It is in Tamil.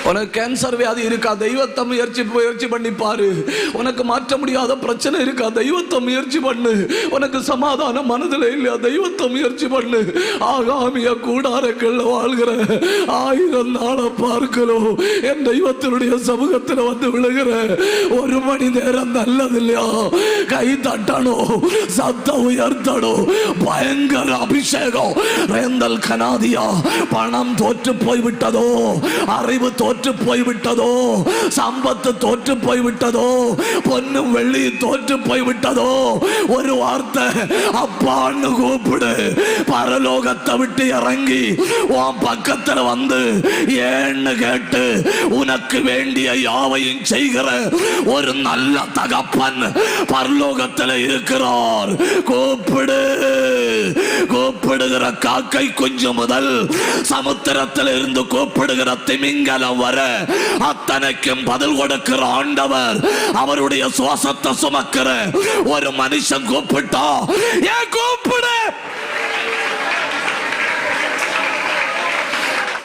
உனக்கு கேன்சர் வியாதி இருக்கா, தெய்வத்தை முயற்சி பண்ணி பாரு. உனக்கு மாற்ற முடியாத பிரச்சனை இருக்கா, தெய்வத்தை முயற்சி பண்ணு. உனக்கு சமாதான மனதில் இல்லையா, தெய்வத்தை முயற்சி பண்ணு. ஆகாமிய கூடாரங்கள்ல வாழ்கிற 1000 நாளை பார்க்கிறோம். என் தெய்வத்தினுடைய சமூகத்தில் வந்து விழுகிற 1 மணி நேரம் நல்லது இல்லையா? கை தட்டணும், சத்தம் உயர்த்தணும். பயங்கர அபிஷேகம். ரேந்தல் கனாதியா, பணம் தோற்று போய்விட்டதோ, அறிவு தோற்று போய்விட்டதோ, சம்பத்து தோற்று போய்விட்டதோ, பொன்னும் வெள்ளி தோற்று போய்விட்டதோ, ஒரு வார்த்தை அப்பான்னு கூப்பிடு. பரலோகத்தை விட்டு இறங்கி உன் பக்கத்தில் வந்து ஏன்னு கேட்டு உனக்கு வேண்டிய யாவையும் செய்கிற ஒரு நல்ல தகப்பன் பரலோகத்தில் இருக்கிறார். கூப்பிடு. கூப்பிடுகிற காக்கை குஞ்சு முதல் சமுத்திரத்தில் இருந்து கூப்பிடுகிற திமிங்கலம் வர அத்தனைக்கும் பதில் கொடுக்கிற ஆண்டவர். அவருடைய சுவாசத்தை சுமக்கிற ஒரு மனுஷன் கூப்பிட்டா, ஏன் கூப்பிடு.